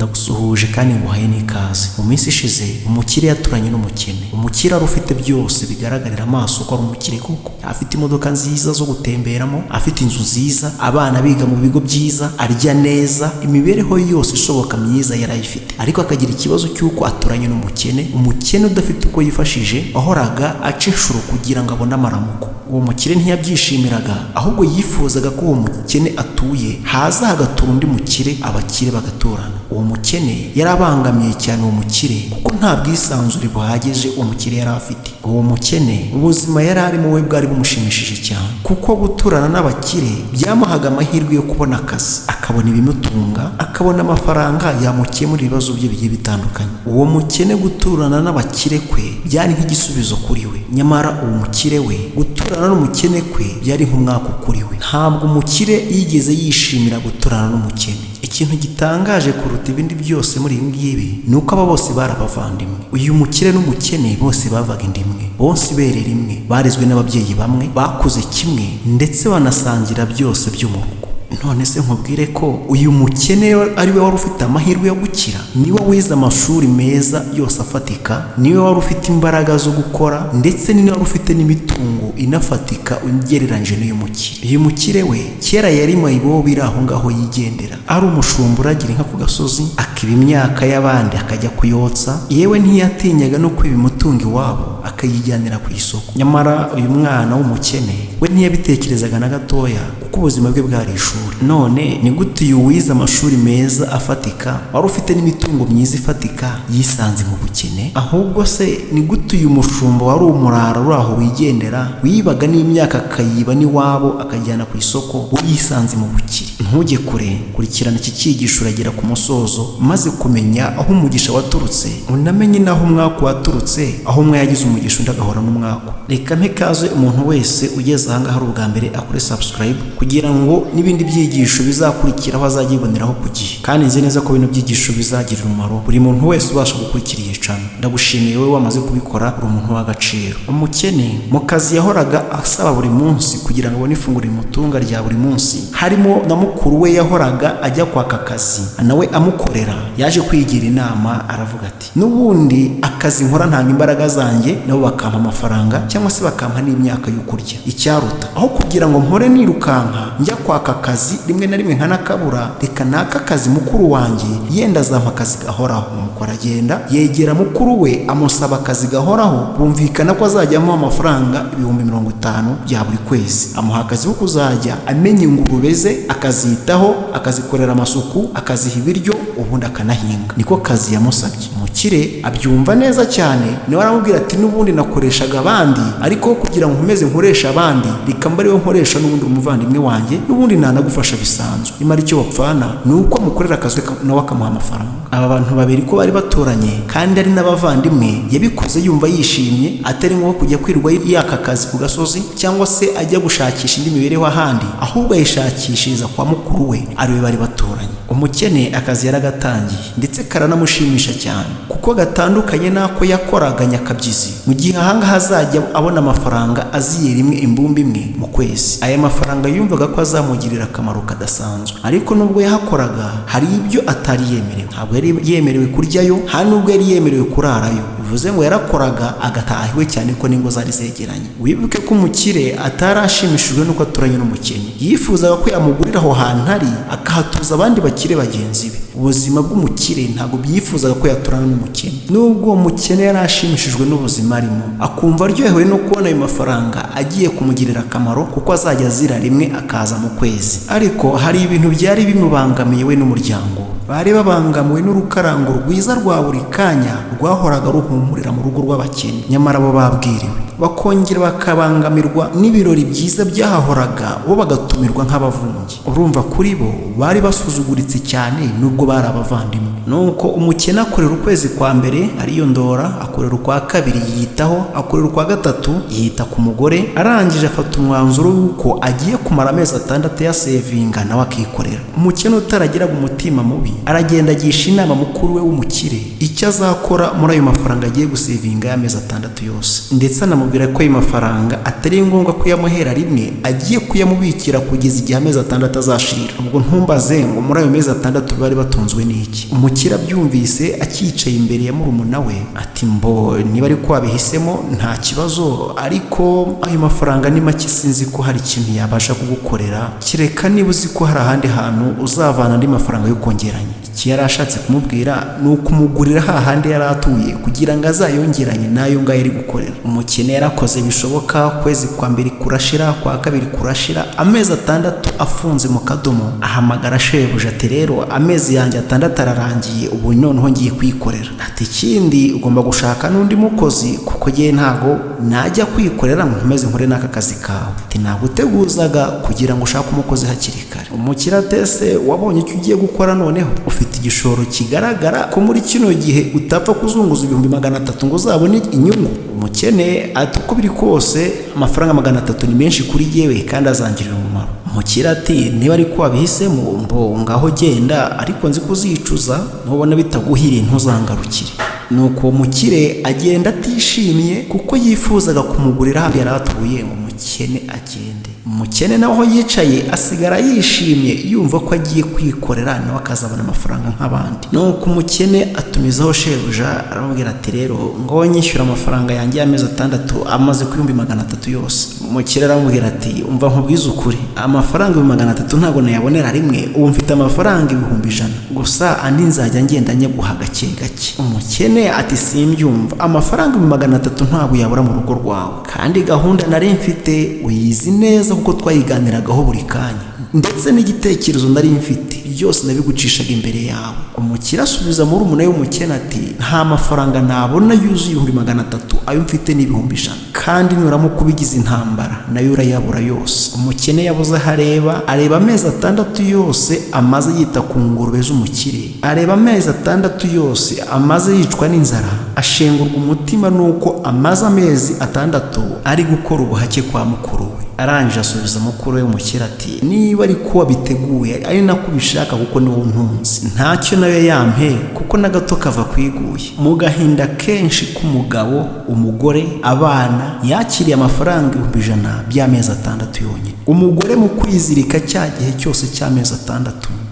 ndagusuhuje kandi nguhaye n'ikaze. Mu minsi ishize umukire yaturanye n'umukene. Umukire ari ufite byose bigaragarira amaso ko ari umukire koko. Afite imodoka nziza zo gutemberamo, afite inzu nziza, abana biga mu bigo byiza, arya neza, imibereho yose ishoboka myiza yarayifite. Ariko akagira ikibazo cy'uko aturanye n'umukene, umukene udafite uko yifashije, ahoraga aca inshuro kugira ngo abone amaramuko. Uwo mukire ntiyabyishimiraga, ahubwo yifuzaga ko uwo mukene atuye haza hagatura undi mukire, abakire bagaturana. Uwo mukene yarabangamiye cyane uwo mukire kuko nta bwisanzure buhagije uwo mukire yari afite. Uwo mukene ubuzima yari arimo we bwari bumushimishije cyane, kuko guturana n'abakire byamuhaga amahirwe yo kubona akazi, akabona ibimutunga, akabona amafaranga yamukemurira ibibazo bye bigiye bitandukanye. Uwo mukene guturana n'abakire kwe byari nk'igisubizo kuri we, nyamara uwo mukire we guturana n'umukene kwe byari nk'umwaka kuri we. Ntabwo umukire yigeze yishimira guturana n'umukene. Ikintu gitangaje kuruta ibindi byose muri ibi ngibi ni uko aba bose bari abavandimwe. Uyu mukire n'umukene bose bavaga inda imwe, bose iberera imwe, barezwe n'ababyeyi bamwe, bakuze kimwe ndetse banasangira byose byo mu rugo. None se nkubwire ko uyu mukene ari we wari ufite amahirwe yo gukira, niwe wize amashuri meza yose afatika, niwe wari ufite imbaraga zo gukora, ndetse niwe wari ufite n'imitungo inafatika ugereranyije n'uyu mukire. Uyu mukire we kera yari mayibobo iri aho ngaho yigendera, ari umushumba uragira inka ku gasozi, akiba imyaka y'abandi akajya kuyotsa, yewe ntiyatinyaga no kwiba imitungo iwabo akayijyanira ku isoko. Nyamara uyu mwana w'umukene we ntiyabitekerezaga na gatoya, kuko ubuzima bwe bwari ishuri. None ni gute uyu wize amashuri meza afatika, wari ufite n'imitungo myiza ifatika, yisanze mu bukene? Ahubwo se ni gute uyu mushumba wari umurara uri aho wigendera, wibaga n'imyaka akayiba n'iwabo akajyana ku isoko, we yisanze mu bukire? Ntujye kure, kurikirana iki cyigisho uragera ku musozo, maze kumenya aho umugisha waturutse, unamenye n'aho umwaka waturutse, aho umwe yagize umugisha undi agahora n'umwaka. Reka mpe ikaze umuntu wese ugeze aha ngaha ari ubwa mbere akore subscribe, kugira ngo n'ibindi byigisho bizakurikiraho azajya yiboneraho ku gihe. Kandi nzi neza ko bino byigisho bizagirira umumaro buri muntu wese ubasha gukurikira iyi channel. Ndagushimiye wowe wamaze kubikora, uri umuntu w'agaciro. Umukene mu kazi yahoraga asaba buri munsi kugira ngo abone ifunguro rimutunga rya buri munsi, harimo na mukuru we yahoraga ajya kwaka akazi, nawe amukorera. Yaje kwigira inama aravuga ati, n'ubundi akazi nkora ntanga imbaraga zanjye, nabo bakampa amafaranga cyangwa se bakampa n'imyaka yo kurya. Icyaruta aho kugira ngo mpore nirukanka njya kwaka akazi rimwe na rimwe nkanakabura, reka naka akazi mukuru wanjye, yenda azampa akazi gahoraho. Nuko aragenda yegera mukuru we amusaba akazi gahoraho, bumvikana ko azajya amuha amafaranga 50,000 bya buri kwezi. Amuha akazi ko kuzajya amenya ingurube ze, akazitaho, akazikorera amasuku, akaziha ibiryo, ubundi akanahinga. Niko kazi yamusabye. Umukire abyumva neza cyane, niwe aramubwira ati, n'ubundi nakoreshaga abandi, ariko kugira ngo nkomeze nkoresha abandi, reka mba ariwe nkoresha n'ubundi umuvandimwe wanjye, n'ubundi nanagufasha bisanzwe. Imara icyo bapfana ni uko amukorera akazi nawe akamuha amafaranga. Aba bantu babiri ko bari batoranye kandi ari n'abavandimwe, yabikoze yumva yishimye, atari nko kujya kwirwa yaka akazi ku gasozi cyangwa se ajya gushakisha indi mibereho ahandi, ahubwo ayishakishiriza kwa mukuru we ariwe bari batoranye. Umukene akazi yaragatangiye ndetse karanamushimisha cyane, kuko gatandukanye n'ako yakoraga nyakabyizi. Mu gihe ahangaha azajya abona amafaranga aziye rimwe imbumbi imwe mu kwezi, aya mafaranga yumvaga ko azamugirira akamaro kadasanzwe. Ariko nubwo yahakoraga hari ibyo atari yemerewe. Ntabwo yari yemerewe kuryayo, nta nubwo yari yemerewe kurarayo. Bivuze ngo yarakoraga agatahiwe cyane ko n'ingo zari zegeranye. Wibuke ko umukire atarashimishijwe nuko aturanye n'umukene, yifuzaga ko yamugurira aho hantu ari, akahatuza abandi bakire bagenzi be. Ubuzima bw'umukire ntabwo byifuzaga ko yaturana n'umukene. Nubwo uwo mukene yarashimishijwe n'ubuzima arimo, akumva aryohewe no kubona ayo mafaranga agiye kumugirira akamaro, kuko azajya azira rimwe akaza mu kwezi. Ariko hari ibintu byari bimubangamiye we n'umuryango. Bari babangamiwe n'urukarango rwiza rwa buri kanya rwahoraga ruhumurira mu rugo rw'abakene. Nyamara bo babwiriwe, bakongera bakabangamirwa n'ibirori byiza byahahoraga, bo bagatumirwa nk'abavunyi. Urumva kuri bo bari basuzuguritse cyane, nubwo bari abavandimwe. Nuko umukene akorera ukwezi kwa mbere ariyondora, akorera ukwa kabiri yiyitaho, akorera ukwa gatatu yita ku mugore, arangije afata umwanzuro w'uko agiye kumara amezi 6 yasevinga nawe akikorera. Umukene utaragiraga umutima mubi aragenda agisha inama mukuru we w'umukire icyo azakora muri ayo mafaranga agiye gusevinga y'amezi 6 yose, ndetse anamubwira ko ayo mafaranga atari ngombwa kuyamuhera rimwe, agiye kuyamubikira kugeza igihe amezi 6 azashirira. ubwo ntumbaze ngo muri ayo mezi 6 bari batunzwe n'iki. umukire abyumvise akicaye imbere ya murumuna we ati mbo niba ari ko wabihisemo nta kibazo, ariko ayo mafaranga ni make, sinzi ko hari ikintu yabasha kugukorera, kireka niba uzi ko hari ahandi hantu uzavana andi mafaranga yo kongeranya. iki yari ashatse kumubwira ni ukumugurira hahandi yari atuye kugira ngo azayongeranye n'ayo ngayo ari gukorera. umukene yarakoze bishoboka, kwezi kwa mbere kurashira, kwa kabiri kurashira, amezi 6 afunze mu kadomo. ahamagara shebuja ati rero amezi yanjye 6 ararangiye, ubu noneho ngiye kwikorera. ati ikindi ugomba gushaka n'undi mukozi kuko giye ntago najya kwikorera ngo nkomeze nkore n'aka kazi kawe. ati naguteguzaga kugira ngo ushake umukozi hakiri kare. umukire atese wabonye icyo ugiye gukora noneho ufite igishoro kigaragara ko muri kino gihe utapfa kuzunguza 300 ngo uzabone inyungu. umukene ati uko biri kose amafaranga 300 ni menshi kuri yewe kandi azangirira umumaro. umukire ati niba ari ko wabihisemo mbo ngaho genda, ariko nzi kuzicuza, nubona bitaguhiriye ntuzangarukire. nuko umukire agenda atishimye kuko yifuzaga kumugurira ahandi yari atuye ngo umukene agende. umukene naho yicaye asigara yishimye yumva ko agiye kwikorera nawe akazabona amafaranga nk'abandi. nuko umukene atumizaho shebuja aramubwira ati rero ngo nyishyura amafaranga yanjye y'amezi 6 amaze ku 300 yose. umukire aramubwira ati umva nkubwiza ukuri, amafaranga 300 ntabwo nayabonera rimwe, ubu mfite amafaranga 100 gusa andi nzajya ngenda nyaguha gake gake. umukene ati simbyumva, amafaranga 300 ntabwo yabura mu rugo rwawe, kandi gahunda nari mfite uyizi neza kuko twayiganiragaho buri kanya, ndetse n'igitekerezo nari mfite byose nabigucishaga imbere yawe. umukire asubiza muri umune w'umukene ati nta mafaranga nabona yuzuye 300, ayo mfite ni 100, kandi nuramuka ubigize intambara nayo urayabura yose. umukene yabuze areba amezi 6 yose amaze yita ku ngurube z'umukire, areba amezi 6 yose amaze yicwa n'inzara, ashengurwa umutima nuko amaze amezi 6 ari gukora ubuhake kwa mukuru we. arangije asubiza mukuru we umukire ati niba ari ko wabiteguye ari nako ubishaka kuko ni wowe ntunzi, ntacyo nayo yampe kuko n'agato kava kwiguye. mu gahinda kenshi k'umugabo, umugore, abana yakiriye amafaranga 100 by'amezi 6 yonyine. umugore mu kwizirika cya gihe cyose cy'amezi 6,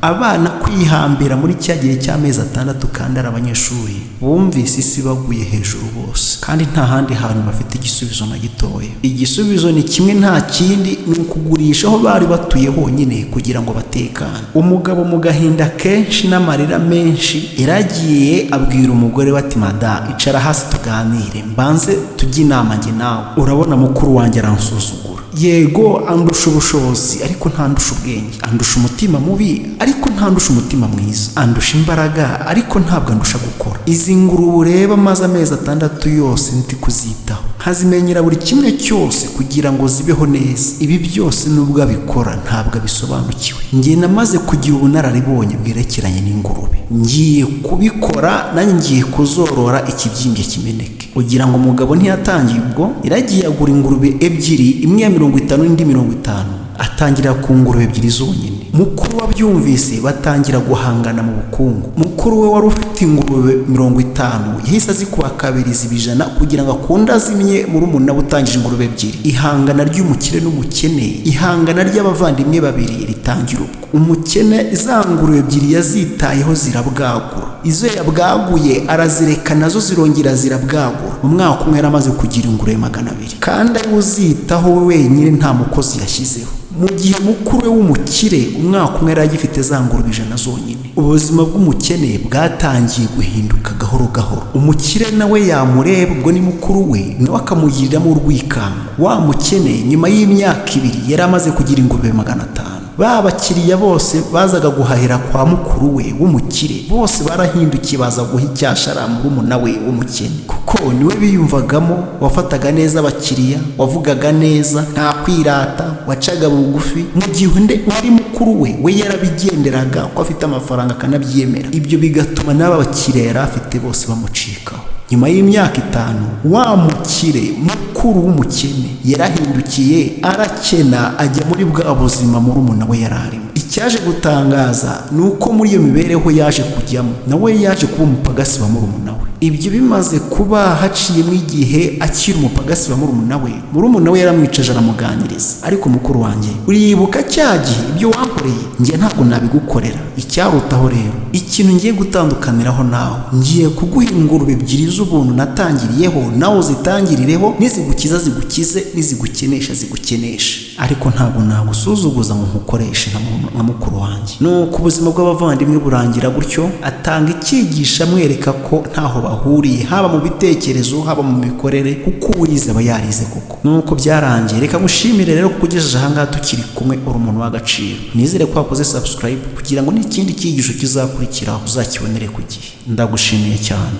abana kwihambira muri cya gihe cy'amezi 6 kandi ari abanyeshuri, bumvise isi baguye hejuru bose, kandi nta handi hantu bafite igisubizo na gitoya. igisubizo ni kimwe, nta kindi, ni ukugurisha aho bari batuye honyine kugira ngo batekane. umugabo mu gahinda kenshi n'amarira menshi yaragiye abwira umugore bati mada icara hasi tuganire, mbanze tujye inama njye nawe, urabona mukuru wanjye aransuzugura, yego andusha ubushobozi ariko ntandusha ubwenge, andusha umutima mubi ariko ntandusha umutima mwiza, andusha imbaraga ariko ntabwo andusha gukora. izi ngurube ureba maze amezi 6 yose ndi kuzitaho, nkazimenyera buri kimwe cyose kugira ngo zibeho neza. ibi byose nubwo abikora ntabwo abisobanukiwe. ngiye namaze kugira ubunararibonye bwerekeranye n'ingurube, ngiye kubikora nanjye ngiye kuzorora ikibyimbye kimeneke. ugira ngo umugabo ntiyatangiye ubwo, iragiye agura ingurube 2, imwe ya 50 indi 50, atangira ku ngurube 2 zonyine. mukuru wabyumvise batangira guhangana mu bukungu. mukuru we wari ufite ingurube 50 yahise azikuba 2 ziba 100 kugira ngo akunde azimye muri umuna butangije ingurube 2. ihangana ry'umukire n'umukene, ihangana ry'abavandimwe babiri ritangira ubwo. umukene za ngurube 2 yazitayeho zirabwagura, izo yabwaguye arazireka nazo zirongera zirabwagura. mu mwaka umwe yaramaze kugira ingurube 200, kandi ari uzitaho wenyine nta mukozi yashyizeho. mu gihe mukuru we w'umukire umwaka umwe yari agifite za ngurube 100 zonyine. ubuzima bw'umukene bwatangiye guhinduka gahoro gahoro. umukire nawe yamureba, ubwo ni mukuru we, nawe akamugiriramo urwikango. wa mukene nyuma y'imyaka 2 yari amaze kugira ingurube 500. ba bakiriya bose bazaga guhahira kwa mukuru we w'umukire bose barahindukiye baza guha icyashara muri umuna we w'umukene, kuko niwe biyumvagamo, wafataga neza abakiriya, wavugaga neza, nta kwirata, wacaga bugufi. mu gihe undi wari mukuru we yarabigenderaga ko afite amafaranga akanabyemera. ibyo bigatuma n'aba bakiriya yari afite bose bamucikaho. nyuma y'imyaka 5 wa mukire mukuru w'umukene yarahindukiye arakena, ajya muri bwa buzima muri umuna we yararimo. icyaje gutangaza ni uko muri iyo mibereho yaje kujyamo nawe yaje kuba umupagasi wa murumuna we. Ibyo bimaze kuba haciyemo igihe akiri umupagasi wa murumuna we yaramwicaje aramuganiriza, ariko mukuru wanjye uribuka cya gihe ibyo wankoreye njye ntabwo nabigukorera. Icyarutaho rero ikintu ngiye gutandukaniraho nawe, ngiye kuguha ingurube ebyiri z'ubuntu natangiriyeho nawe zitangirireho, nizigukiza zigukize, nizigukenesha zigukenesha, ariko ntabwo nagusuzuguza ngo nkukoreshe nka mukuru wanjye. Nuko ubuzima bw'abavandimwe burangira gutyo, atanga icyigisha amwereka ko ntaho bahuriye, haba mu bitekerezo haba mu mikorere, kuko uwize aba yarize koko. Nuko byarangiye. Reka ngushimire rero kuko ugejeje ahangaha tukiri kumwe, uri umuntu w'agaciro. Nizere ko wakoze subscribe kugira ngo n'ikindi cyigisho kizakurikiraho uzakibonere ku gihe. Ndagushimiye cyane.